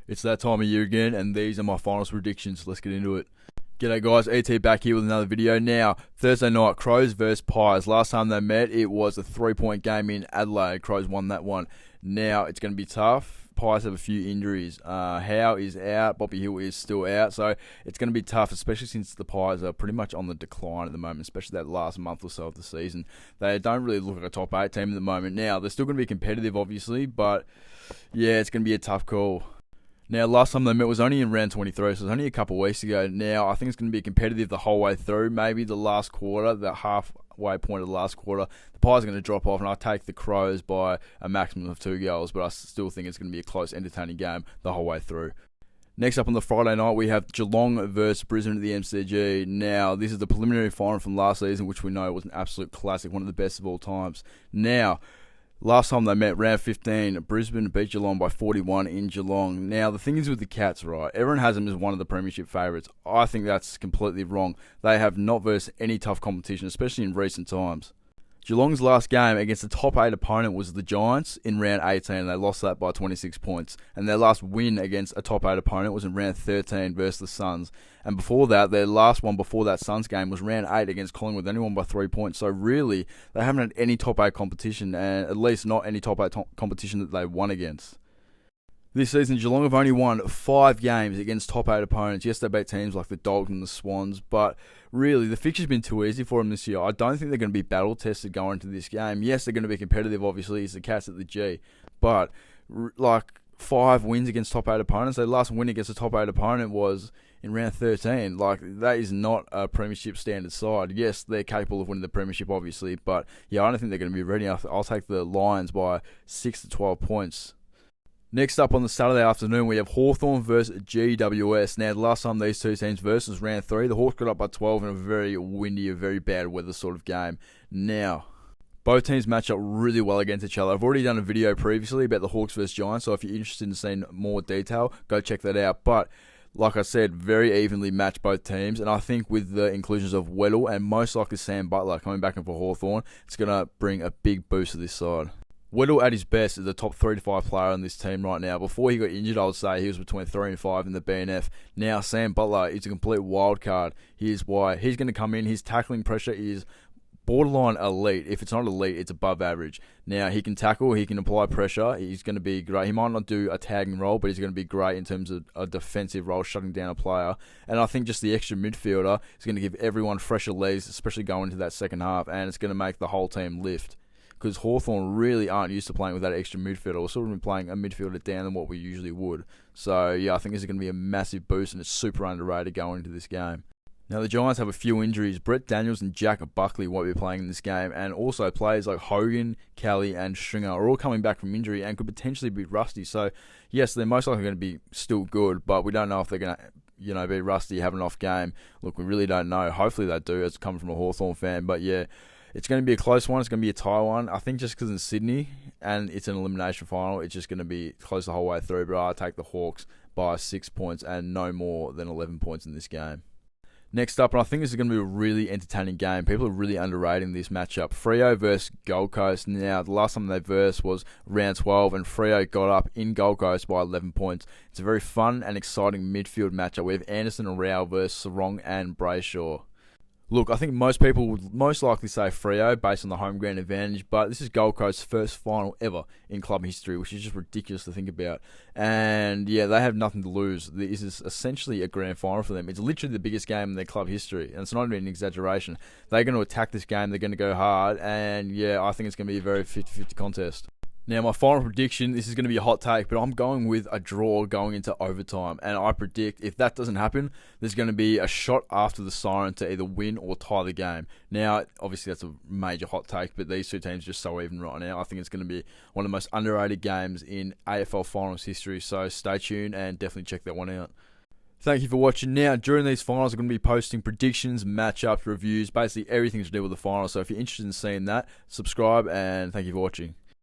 It's that time of year again, and these are my finals predictions. Let's get into it. G'day guys, ET back here with another video. Now, Thursday night, Crows versus Pies. Last time they met, it was a 3-point game in Adelaide. Crows won that one. Now, it's going to be tough. Pies have a few injuries. Howe is out, Bobby Hill is still out, so it's going to be tough, especially since the Pies are pretty much on the decline at the moment, especially that last month or so of the season. They don't really look like a top 8 team at the moment. Now, they're still going to be competitive, obviously, but yeah, it's going to be a tough call. Now, last time they met was only in round 23, so it was only a couple of weeks ago. Now, I think it's going to be competitive the whole way through. Maybe the last quarter, the halfway point of the last quarter, the Pies are going to drop off, and I take the Crows by a maximum of 2 goals, but I still think it's going to be a close, entertaining game the whole way through. Next up on the Friday night, we have Geelong versus Brisbane at the MCG. Now, this is the preliminary final from last season, which we know was an absolute classic, one of the best of all times. Now, last time they met, round 15, Brisbane beat Geelong by 41 in Geelong. Now, the thing is with the Cats, right, everyone has them as one of the premiership favourites. I think that's completely wrong. They have not versed any tough competition, especially in recent times. Geelong's last game against the top 8 opponent was the Giants in round 18. They lost that by 26 points. And their last win against a top 8 opponent was in round 13 versus the Suns. And before that, their last one before that Suns game was round 8 against Collingwood. They only won by 3 points. So really, they haven't had any top 8 competition, and at least not any top 8 competition that they won against. This season, Geelong have only won 5 games against top 8 opponents. Yes, they beat teams like the Dogs and the Swans, but really, the fixture's been too easy for them this year. I don't think they're going to be battle-tested going into this game. Yes, they're going to be competitive, obviously. It's the Cats at the G. But, 5 wins against top 8 opponents. Their last win against a top 8 opponent was in round 13. That is not a premiership standard side. Yes, they're capable of winning the premiership, obviously, but yeah, I don't think they're going to be ready. I'll take the Lions by 6 to 12 points. Next up on the Saturday afternoon, we have Hawthorn versus GWS. Now, the last time these two teams versed was round 3. The Hawks got up by 12 in a very windy, a very bad weather sort of game. Now, both teams match up really well against each other. I've already done a video previously about the Hawks versus Giants, so if you're interested in seeing more detail, go check that out. But, like I said, very evenly matched both teams, and I think with the inclusions of Weddle and most likely Sam Butler coming back in for Hawthorn, it's going to bring a big boost to this side. Weddle at his best is the top 3 to 5 player on this team right now. Before he got injured, I would say he was between 3 and 5 in the BNF. Now, Sam Butler is a complete wild card. Here's why. He's going to come in. His tackling pressure is borderline elite. If it's not elite, it's above average. Now, he can tackle. He can apply pressure. He's going to be great. He might not do a tagging role, but he's going to be great in terms of a defensive role, shutting down a player. And I think just the extra midfielder is going to give everyone fresher legs, especially going into that second half, and it's going to make the whole team lift. Because Hawthorn really aren't used to playing with that extra midfielder. We're sort of been playing a midfielder down than what we usually would. So, yeah, I think this is going to be a massive boost, and it's super underrated going into this game. Now, the Giants have a few injuries. Brett Daniels and Jack Buckley won't be playing in this game, and also players like Hogan, Kelly, and Stringer are all coming back from injury and could potentially be rusty. So, yes, they're most likely going to be still good, but we don't know if they're going to be rusty, have an off game. Look, we really don't know. Hopefully they do, as coming from a Hawthorn fan, but yeah, it's going to be a close one. It's going to be a tie one. I think just because it's Sydney and it's an elimination final, it's just going to be close the whole way through. But I'll take the Hawks by 6 points and no more than 11 points in this game. Next up, and I think this is going to be a really entertaining game. People are really underrating this matchup. Freo versus Gold Coast. Now, the last time they versed was round 12, and Freo got up in Gold Coast by 11 points. It's a very fun and exciting midfield matchup. We have Anderson and Rao versus Sarong and Brayshaw. Look, I think most people would most likely say Freo based on the home ground advantage, but this is Gold Coast's first final ever in club history, which is just ridiculous to think about. And yeah, they have nothing to lose. This is essentially a grand final for them. It's literally the biggest game in their club history, and it's not even an exaggeration. They're going to attack this game, they're going to go hard, and yeah, I think it's going to be a very 50-50 contest. Now, my final prediction, this is going to be a hot take, but I'm going with a draw going into overtime. And I predict if that doesn't happen, there's going to be a shot after the siren to either win or tie the game. Now, obviously, that's a major hot take, but these two teams are just so even right now. I think it's going to be one of the most underrated games in AFL finals history. So stay tuned and definitely check that one out. Thank you for watching. Now, during these finals, I'm going to be posting predictions, matchups, reviews, basically everything to do with the finals. So if you're interested in seeing that, subscribe, and thank you for watching.